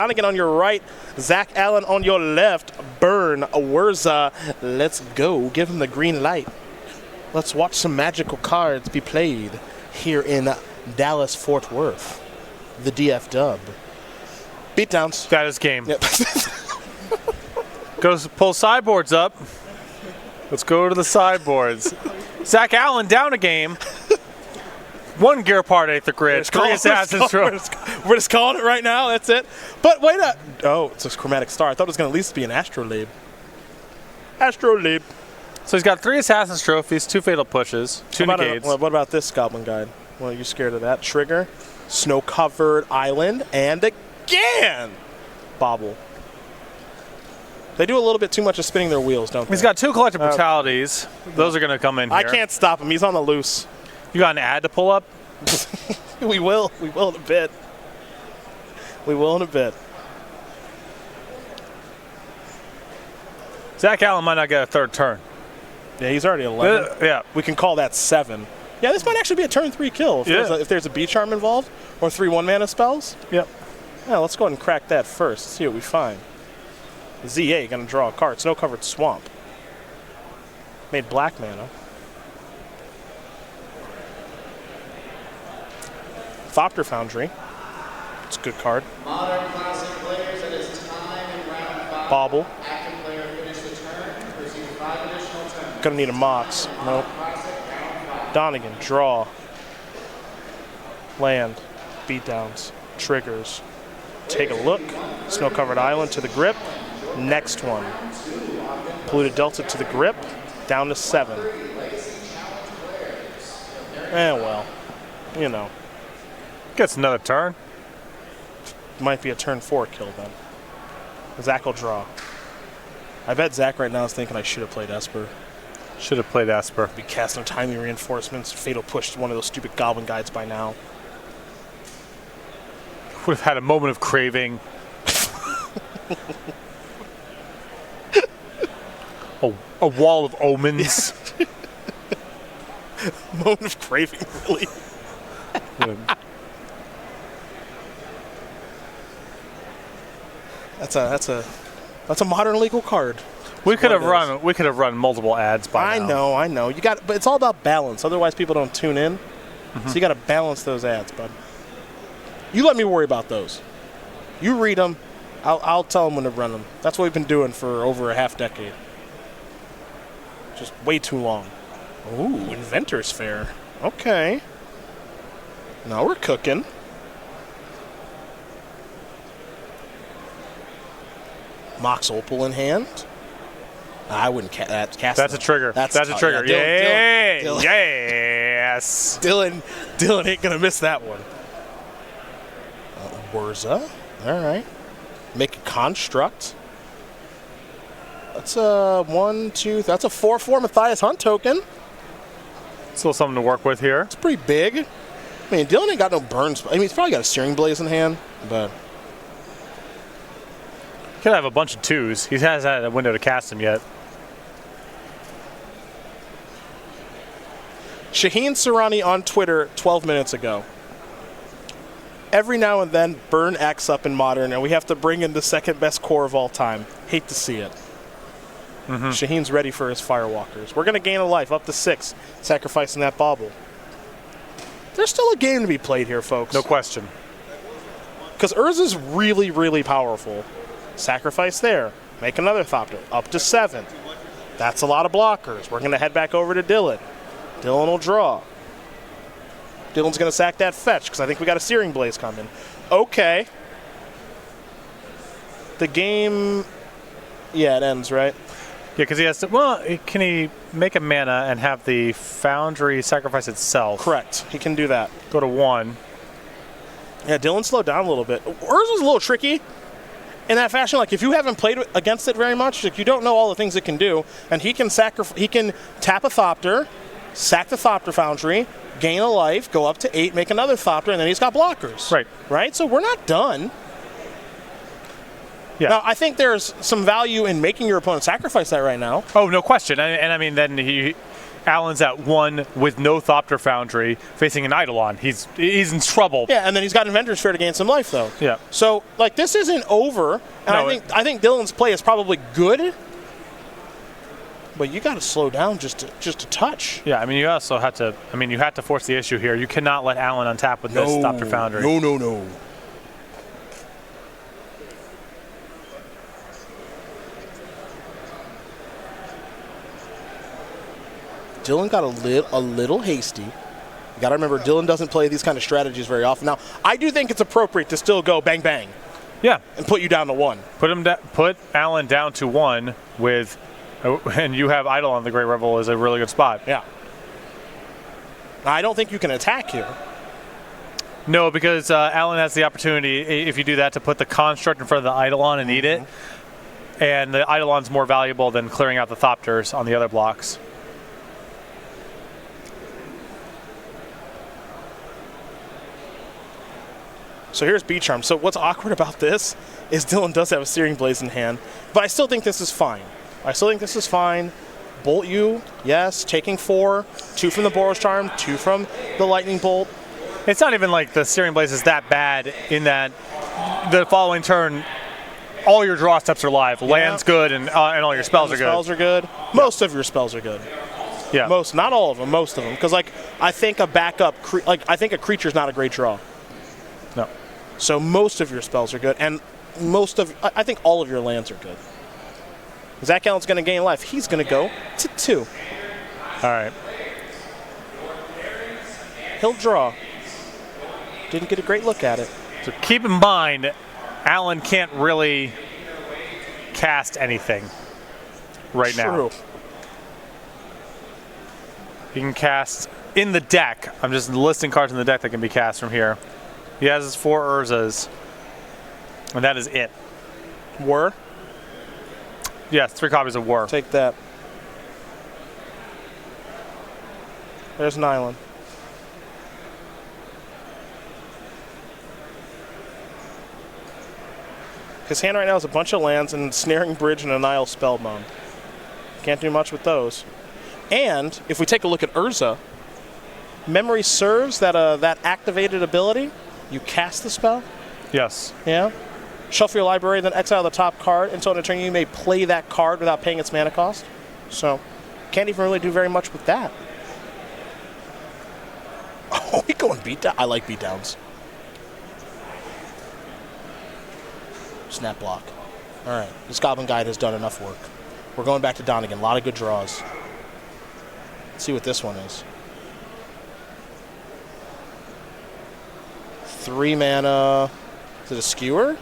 Donegan on your right, Zach Allen on your left, Burn Werza. Let's go. Give him the green light. Let's watch some magical cards be played here in Dallas, Fort Worth, the DFW. Beatdowns. That is game. Yep. Goes pull sideboards up. Let's go to the sideboards. Zach Allen down a game. One gear part ate the grid. Three assassins. We're just calling it right now. That's it. But wait a... Oh, it's a chromatic star. I thought it was going to at least be an astrolabe. Astrolabe. So he's got 3 Assassin's Trophies, 2 Fatal Pushes, 2 Negates. What about this Goblin Guide? Well, you scared of that? Trigger, Snow-Covered Island, and again! Bobble. They do a little bit too much of spinning their wheels, don't they? He's got 2 Collective Brutalities. Those are going to come in here. I can't stop him. He's on the loose. You got an ad to pull up? We will. We will in a bit. We will in a bit. Zach Allen might not get a 3rd turn. Yeah, he's already 11. Yeah. We can call that 7. Yeah, this might actually be a turn 3 kill if there's a B charm involved or 3 1-mana spells. Yep. Yeah, let's go ahead and crack that first. See what we find. ZA going to draw a card. Snow-Covered Swamp. Made black mana. Thopter Foundry. It's a good card. Modern Classic players, it is time in round 5. Bobble. Active player finish the turn. Receive 5 additional turns. Gonna need a Mox. Nope. Donegan, draw. Land. Beatdowns. Triggers. Take a look. Snow-Covered Island to the grip. Next one. Polluted Delta to the grip. Down to 7. Well, you know. Gets another turn. Might be a turn 4 kill then. Zach will draw. I bet Zach right now is thinking I should have played Esper. Should have played Esper. Be casting timing reinforcements. Fatal Push one of those stupid Goblin Guides by now. Would have had a moment of craving. A wall of omens. Moment of craving, really. That's a modern legal card. We could have run multiple ads by now. I know. You got, but it's all about balance. Otherwise, people don't tune in. So you got to balance those ads, bud. You let me worry about those. You read them. I'll tell them when to run them. That's what we've been doing for over a half decade. Just way too long. Ooh, Inventor's Fair. Okay. Now we're cooking. Mox Opal in hand. I wouldn't cast That's a trigger. That's a trigger. Yeah, Dylan. Yes. Dylan ain't going to miss that one. Werza. All right. Make a construct. That's a 1, 2. That's a 4/4 Matthias Hunt token. Still something to work with here. It's pretty big. I mean, Dylan ain't got no burns. I mean, he's probably got a Searing Blaze in hand, but Could have a bunch of 2s. He hasn't had a window to cast them yet. Shaheen Sarani on Twitter 12 minutes ago. Every now and then, burn X up in Modern, and we have to bring in the second best core of all time. Hate to see it. Shaheen's ready for his Firewalkers. We're going to gain a life up to 6, sacrificing that Bobble. There's still a game to be played here, folks. No question. Because Urza's really, really powerful. Sacrifice there. Make another Thopter. Up to 7. That's a lot of blockers. We're going to head back over to Dylan. Dylan will draw. Dylan's going to sack that fetch because I think we got a Searing Blaze coming. Okay. The game... Yeah, it ends, right? Yeah, because he has to... Well, can he make a mana and have the Foundry sacrifice itself? Correct. He can do that. Go to 1. Yeah, Dylan slowed down a little bit. Urza's a little tricky in that fashion. Like, if you haven't played against it very much, like, you don't know all the things it can do. And he can tap a Thopter, sack the Thopter Foundry, gain a life, go up to 8, make another Thopter, and then he's got blockers. Right. Right? So we're not done. Yeah. Now, I think there's some value in making your opponent sacrifice that right now. Oh, no question. And I mean, then Allen's at 1 with no Thopter Foundry, facing an Eidolon. He's in trouble. Yeah, and then he's got Inventor's Fair to gain some life, though. Yeah. So, like, this isn't over. And No, I think Dylan's play is probably good. But you got to slow down just a touch. Yeah, I mean, you also had to. I mean, you had to force the issue here. You cannot let Allen untap with this Thopter Foundry. No. Dylan got a little hasty. You got to remember, Dylan doesn't play these kind of strategies very often. Now, I do think it's appropriate to still go bang bang. Yeah, and put you down to 1. Put Allen down to 1 with, and you have Eidolon the Great Revel is a really good spot. Yeah. I don't think you can attack here. No, because Allen has the opportunity, if you do that, to put the Construct in front of the Eidolon and eat it. And the Eidolon's more valuable than clearing out the Thopters on the other blocks. So here's B-Charm. So what's awkward about this is Dylan does have a Searing Blaze in hand, but I still think this is fine. Bolt you, yes, taking 4, 2 from the Boros Charm, 2 from the Lightning Bolt. It's not even like the Searing Blaze is that bad in that the following turn, all your draw steps are live. Yeah. Land's good and all your spells are good. Spells are good. Most of your spells are good. Yeah. Most, not all of them, most of them. Because, like, I think a backup, I think a creature's not a great draw. No. So most of your spells are good, and I think all of your lands are good. Zach Allen's going to gain life. He's going to go to 2. All right. He'll draw. Didn't get a great look at it. So keep in mind, Allen can't really cast anything right now. True. He can cast in the deck. I'm just listing cards in the deck that can be cast from here. He has his 4 Urzas, and that is it. Whir? Yes, 3 copies of Whir. Take that. There's an island. His hand right now is a bunch of lands and Snaring Bridge and a Nile Spellbound. Can't do much with those. And if we take a look at Urza, memory serves that that activated ability. You cast the spell. Yes. Yeah. Shuffle your library, then exile the top card. Until in a turn, you may play that card without paying its mana cost. So, can't even really do very much with that. Oh, we going beatdown? I like beatdowns. Snap block. All right, this Goblin Guide has done enough work. We're going back to Donegan. A lot of good draws. Let's see what this one is. 3 mana. Is it a Skewer?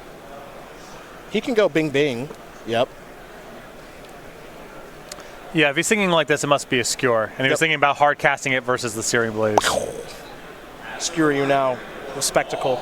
He can go bing bing. Yep. Yeah, if he's thinking like this, it must be a Skewer. And he was thinking about hard casting it versus the Searing Blaze. Skewer you now with Spectacle.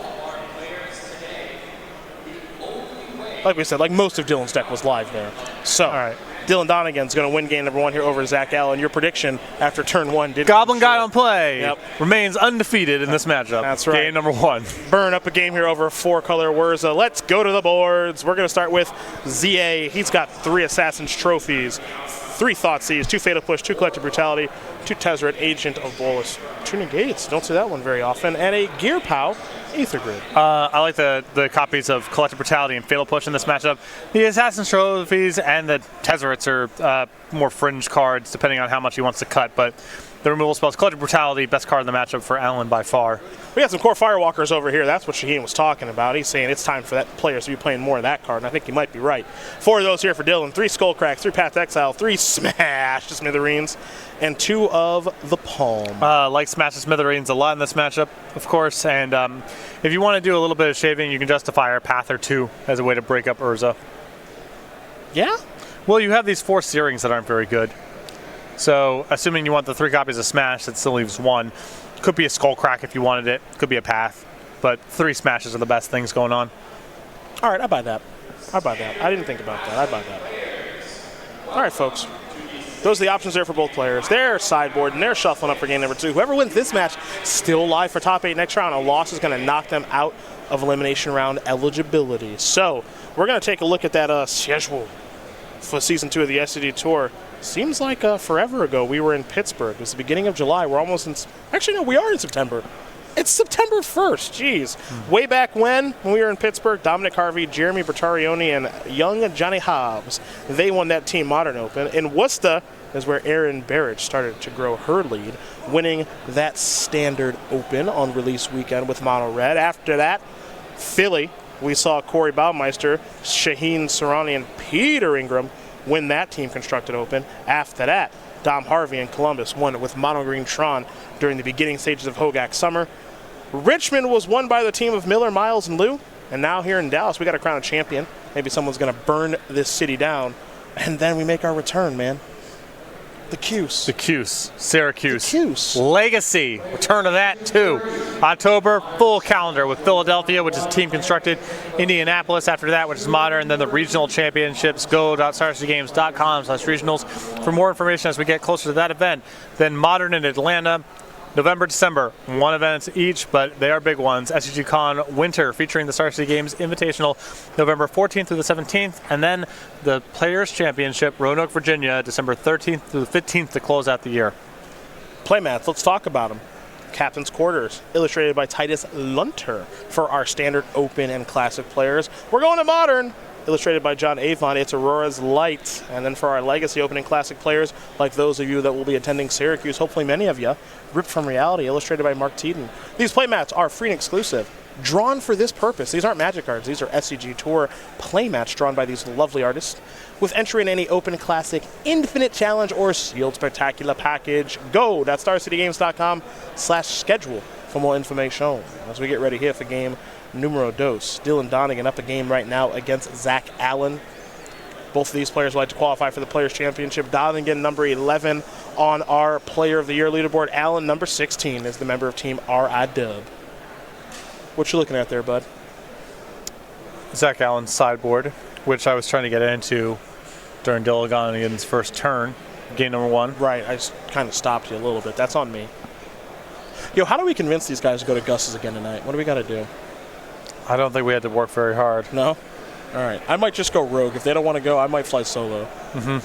Like we said, like most of Dylan's deck was live there. So, all right. Dylan Donegan's going to win game number 1 here over Zach Allen. Your prediction after turn 1 did Goblin Guide on play. Yep. Remains undefeated in this matchup. That's right. Game number 1. Burn up a game here over 4-color Wurza. Let's go to the boards. We're going to start with ZA. He's got 3 Assassin's Trophies, 3 Thoughtseize, 2 Fatal Push, 2 Collective Brutality, 2 Tezzeret, Agent of Bolus, 2 Negates. Don't see that one very often. And a Gear Pow, Aether Grid. I like the copies of Collective Brutality and Fatal Push in this matchup. The Assassin's Trophies and the Tezzerets are more fringe cards, depending on how much he wants to cut. But the removal spells, Collective Brutality, best card in the matchup for Allen by far. We got some core Firewalkers over here. That's what Shaheen was talking about. He's saying it's time for that players to be playing more of that card, and I think he might be right. 4 of those here for Dylan. 3 Skullcracks, 3 Path to Exile, 3 Smash to Smithereens, and 2 of the Palm. Like Smash to Smithereens a lot in this matchup, of course. And if you want to do a little bit of shaving, you can justify a Path or 2 as a way to break up Urza. Yeah? Well, you have these 4 Searings that aren't very good. So, assuming you want the 3 copies of Smash, that still leaves 1. Could be a Skullcrack if you wanted it. Could be a Path. But 3 Smashes are the best things going on. All right, I buy that. I didn't think about that. I buy that. All right, folks. Those are the options there for both players. They're sideboard, and they're shuffling up for game number 2. Whoever wins this match, still live for top 8 next round. A loss is going to knock them out of elimination round eligibility. So, we're going to take a look at that schedule for Season 2 of the SCD Tour. Seems like forever ago we were in Pittsburgh. It was the beginning of July. We're almost in... Actually, no, we are in September. It's September 1st. Jeez. Way back when we were in Pittsburgh, Dominic Harvey, Jeremy Bertarioni, and young Johnny Hobbs, they won that Team Modern Open. In Worcester is where Erin Berridge started to grow her lead, winning that Standard Open on release weekend with Mono Red. After that, Philly, we saw Corey Baumeister, Shaheen Sarani, and Peter Ingram win that Team Constructed Open. After that, Dom Harvey in Columbus won it with Mono Green Tron during the beginning stages of Hogak Summer. Richmond was won by the team of Miller, Miles, and Lou. And now here in Dallas, we got to crown a champion. Maybe someone's going to burn this city down. And then we make our return, man. The Cuse. The Cuse. Syracuse. The Cuse. Legacy. Return of that, too. October, full calendar with Philadelphia, which is Team Constructed. Indianapolis after that, which is Modern. And then the regional championships. Go.starcitygames.com/regionals for more information as we get closer to that event. Then Modern in Atlanta. November, December, one event each, but they are big ones. SCG Con Winter featuring the Star City Games Invitational, November 14th through the 17th, and then the Players Championship, Roanoke, Virginia, December 13th through the 15th to close out the year. Playmats, let's talk about them. Captain's Quarters, illustrated by Titus Lunter for our Standard Open and Classic players. We're going to Modern, illustrated by John Avon. It's Aurora's Light. And then for our Legacy Open and Classic players, like those of you that will be attending Syracuse, hopefully many of you, Ripped from Reality, illustrated by Mark Teeden. These playmats are free and exclusive, drawn for this purpose. These aren't Magic cards. These are SCG Tour playmats drawn by these lovely artists, with entry in any Open Classic, Infinite Challenge, or Sealed Spectacular package. Go.starcitygames.com/schedule for more information. As we get ready here for game numero dos. Dylan Donegan up a game right now against Zach Allen. Both of these players would like to qualify for the Players' Championship. Donegan, number 11 on our Player of the Year leaderboard. Allen, number 16, is the member of Team RIW. What you looking at there, bud? Zach Allen's sideboard, which I was trying to get into during Dylan Donegan's first turn, game number 1. Right, I just kind of stopped you a little bit. That's on me. Yo, how do we convince these guys to go to Gus's again tonight? What do we got to do? I don't think we had to work very hard. No? All right. I might just go rogue. If they don't want to go, I might fly solo. Mm-hmm.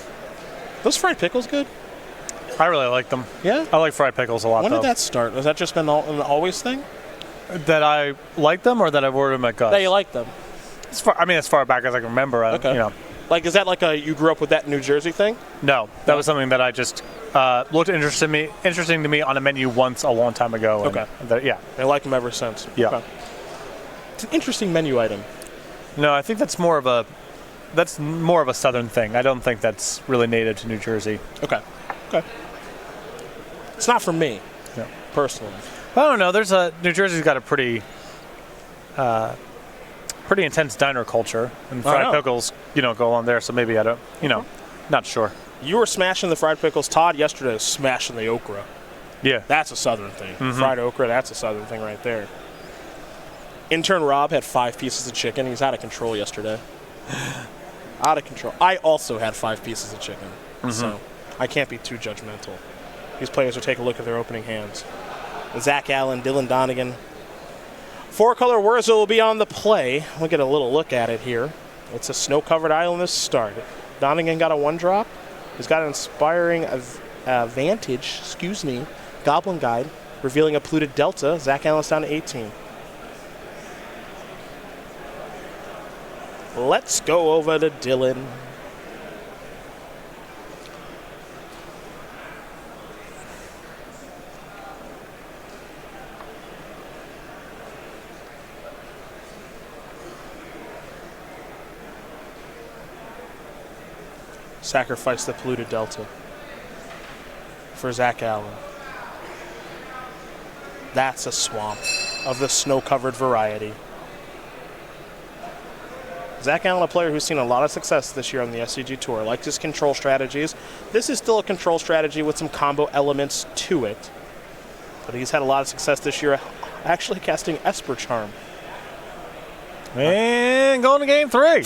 Those fried pickles good? I really like them. Yeah? I like fried pickles a lot, When though. did that start? Has that just been an always thing? That I like them or that I've ordered them at Gus? That you like them? As far back as I can remember. Okay. You know. Like, is that like you grew up with that New Jersey thing? No. That was something that I just looked interesting to me on a menu once a long time ago. Okay. Yeah. I like them ever since. Yeah. Okay. It's an interesting menu item. No, I think that's more of a Southern thing. I don't think that's really native to New Jersey. Okay. It's not for me, No. personally. I don't know. New Jersey's got a pretty intense diner culture, and fried pickles, go on there. So maybe I don't, not sure. You were smashing the fried pickles. Todd yesterday was smashing the okra. Yeah. That's a Southern thing. Mm-hmm. Fried okra, that's a Southern thing right there. Intern Rob had 5 pieces of chicken. He's out of control yesterday. Out of control. I also had 5 pieces of chicken. Mm-hmm. So I can't be too judgmental. These players will take a look at their opening hands. Zach Allen, Dylan Donegan. 4-color Wurzel will be on the play. We'll get a little look at it here. It's a snow-covered island to start. Donegan got a 1-drop. He's got an inspiring Vantage, Goblin Guide, revealing a polluted Delta. Zach Allen's down to 18. Let's go over to Dylan. Sacrifice the polluted Delta for Zach Allen. That's a swamp of the snow-covered variety. Zach Allen, a player who's seen a lot of success this year on the SCG Tour, likes his control strategies. This is still a control strategy with some combo elements to it. But he's had a lot of success this year actually casting Esper Charm. And going to game 3.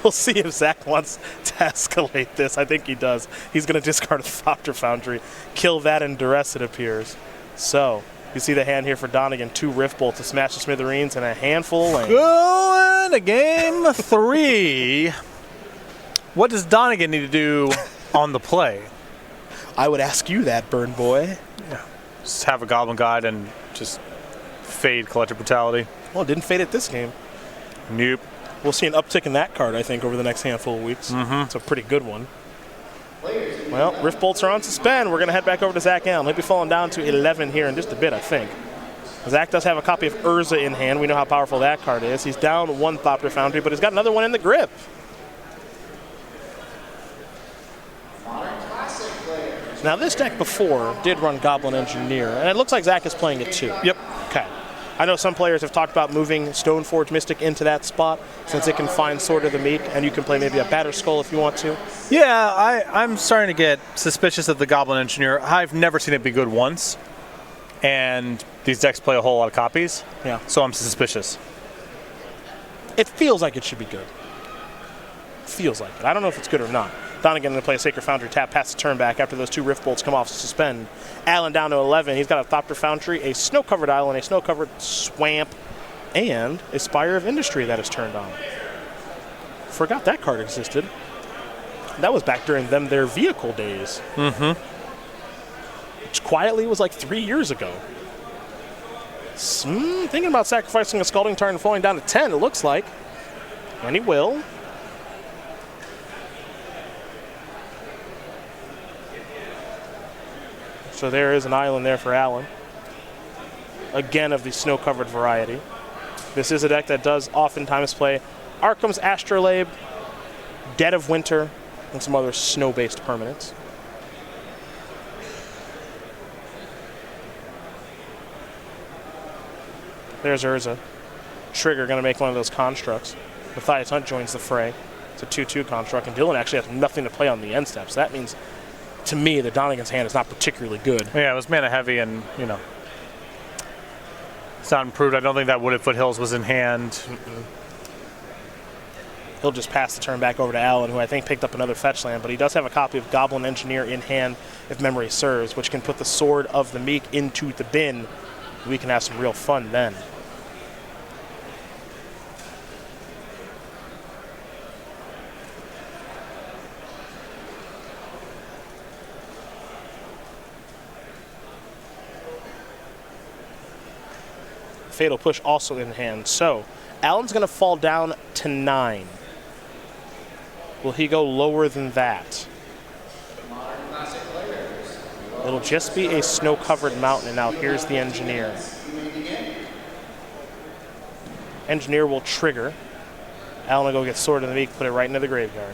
We'll see if Zach wants to escalate this. I think he does. He's going to discard a Thopter Foundry. Kill that in duress, it appears. So, you see the hand here for Donegan. 2 Rift Bolt to smash the Smithereens and a handful of lane. Going to game 3. What does Donegan need to do on the play? I would ask you that, Burn Boy. Just have a Goblin Guide and just fade Collector Brutality. Well, it didn't fade it this game. Nope. We'll see an uptick in that card, I think, over the next handful of weeks. It's a pretty good one. Well, Rift Bolts are on suspend. We're going to head back over to Zach Allen. He'll be falling down to 11 here in just a bit, I think. Zach does have a copy of Urza in hand. We know how powerful that card is. He's down one Thopter Foundry, but he's got another one in the grip. Now, this deck before did run Goblin Engineer, and it looks like Zach is playing it too. Yep. Okay. I know some players have talked about moving Stoneforge Mystic into that spot since it can find Sword of the Meek, and you can play maybe a Batter Skull if you want to. Yeah, I'm starting to get suspicious of the Goblin Engineer. I've never seen it be good once, and these decks play a whole lot of copies. Yeah. So I'm suspicious. It feels like it should be good. Feels like it. I don't know if it's good or not. Donegan going to play a Sacred Foundry tap, pass the turn back after those two Rift Bolts come off suspend. Allen down to 11. He's got a Thopter Foundry, a Snow-Covered Island, a Snow-Covered Swamp, and a Spire of Industry that is turned on. Forgot that card existed. That was back during their vehicle days. Which quietly was like 3 years ago. Thinking about sacrificing a Scalding Tarn and falling down to 10, it looks like. And he will. So there is an island there for Allen. Again, of the snow-covered variety. This is a deck that does oftentimes play Arkham's Astrolabe, Dead of Winter, and some other snow-based permanents. There's Urza. Trigger going to make one of those constructs. Matthias Hunt joins the fray. It's a 2-2 construct, and Dylan actually has nothing to play on the end step. So that means, to me, that Donegan's hand is not particularly good. Yeah, it was mana heavy, and it's not improved. I don't think that Wooded Foothills was in hand. He'll just pass the turn back over to Allen, who I think picked up another fetch land, but he does have a copy of Goblin Engineer in hand, if memory serves, which can put the Sword of the Meek into the bin. We can have some real fun then. Fatal Push also in hand. So Allen's going to fall down to 9. Will he go lower than that? It'll just be a snow-covered mountain, and now here's the Engineer. Engineer will trigger. Allen will go get Sword of the Meek, put it right into the graveyard.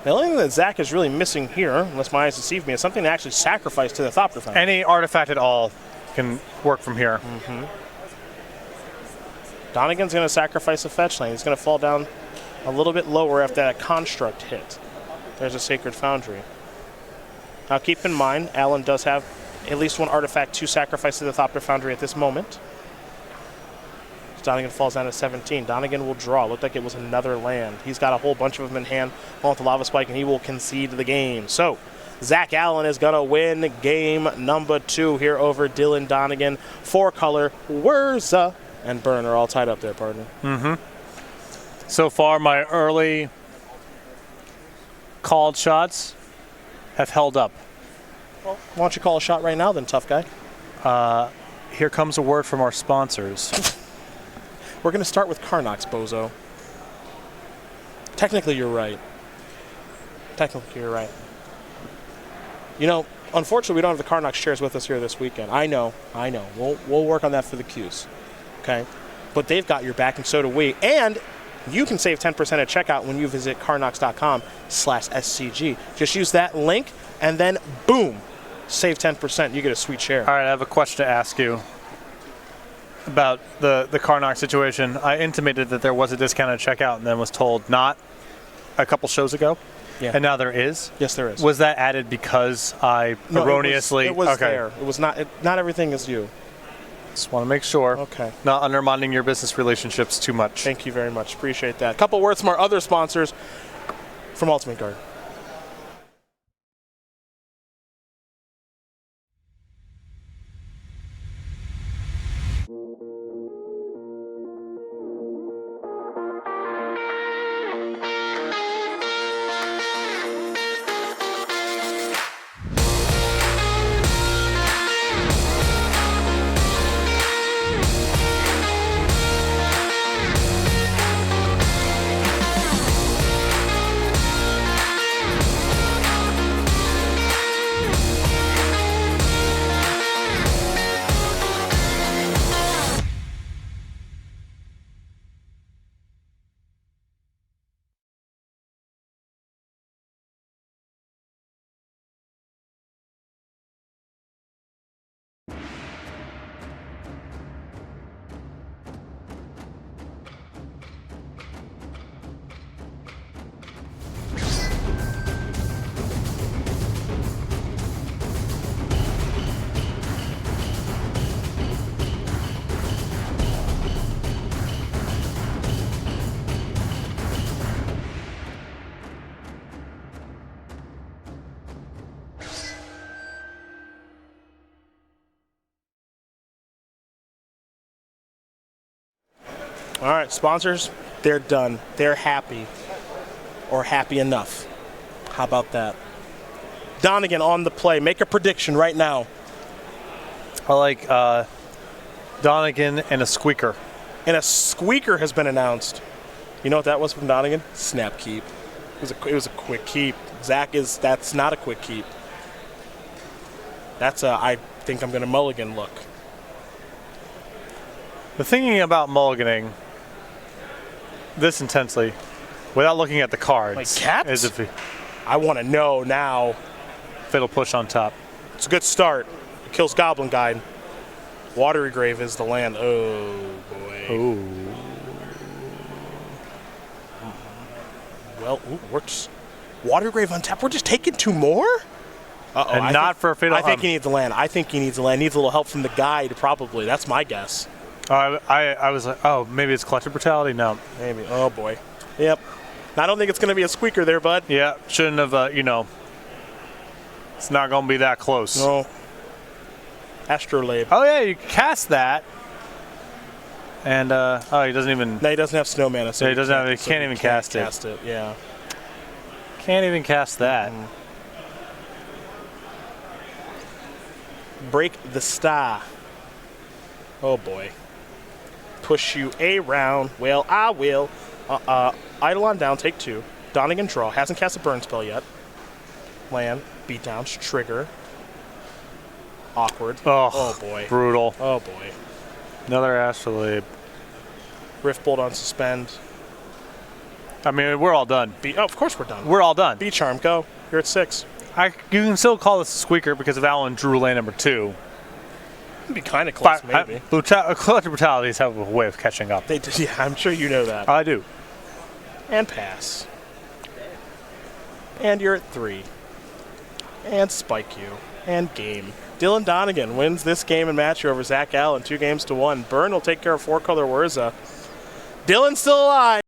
The only thing that Zach is really missing here, unless my eyes deceive me, is something to actually sacrifice to the Thopter Foundry. Any artifact at all can work from here. Donegan's going to sacrifice a fetch lane. He's going to fall down a little bit lower after that construct hit. There's a Sacred Foundry. Now keep in mind, Allen does have at least one artifact to sacrifice to the Thopter Foundry at this moment. Donegan falls down to 17. Donegan will draw. Looked like it was another land. He's got a whole bunch of them in hand along with the Lava Spike, and he will concede the game. So Zach Allen is going to win game number 2 here over Dylan Donegan. 4-color, Urza, and Burn are all tied up there, partner. So far, my early called shots have held up. Well, why don't you call a shot right now then, tough guy? Here comes a word from our sponsors. We're going to start with Karnox, bozo. Technically, you're right. Technically, you're right. You know, unfortunately, we don't have the Karnox shares with us here this weekend. I know. We'll work on that for the Qs. Okay? But they've got your back, and so do we. And you can save 10% at checkout when you visit karnox.com/SCG. Just use that link, and then, boom, save 10%. You get a sweet share. All right, I have a question to ask you about the Karnox situation. I intimated that there was a discount at checkout and then was told not a couple shows ago. Yeah. And now there is? Yes, there is. Was that added because I erroneously... It was there. It was not. Not everything is you. Just want to make sure. Okay. Not undermining your business relationships too much. Thank you very much. Appreciate that. A couple words from our other sponsors from Ultimate Guard. All right, sponsors, they're done. They're happy, or happy enough. How about that? Donegan on the play. Make a prediction right now. I like Donegan and a squeaker. And a squeaker has been announced. You know what that was from Donegan? Snap keep. It was a quick keep. That's not a quick keep. That's I think I'm going to mulligan look. The thinking about mulliganing this intensely, without looking at the cards, Like caps? is if I want to know now. Fatal Push on top. It's a good start. It kills Goblin Guide. Watery Grave is the land. Oh, boy. Ooh. Well, works. Water Grave on tap. We're just taking 2 more? Uh-oh. And not for a fatal. I think he needs the land. I think he needs the land. Needs a little help from the guide, probably. That's my guess. I was like, oh, maybe it's Collective Brutality? No. Maybe. Oh, boy. Yep. I don't think it's going to be a squeaker there, bud. Yeah, shouldn't have, it's not going to be that close. No. Astrolabe. Oh, yeah, you cast that. And, he doesn't even. No, he doesn't have snow mana. So he doesn't have. He can't even cast it. Yeah. Can't even cast that. Break the star. Oh boy. Push you around. Well, I will. Eidolon down. Take 2. Donegan draw. Hasn't cast a burn spell yet. Land. Beatdowns. Trigger. Awkward. Oh boy. Brutal. Oh boy. Another Astrolabe. Riftbolt on suspend. I mean, we're all done. Of course we're done. We're all done. Beat Charm, go. You're at 6. You can still call this a squeaker because of Alan drew lane number 2. It'd be kind of close, maybe. Collective Brutalities have a way of catching up. They did, yeah, I'm sure you know that. I do. And pass. And you're at 3. And spike you. And game. Dylan Donegan wins this game and match over Zach Allen 2-1. Burn will take care of 4-color Wurza. Dylan's still alive.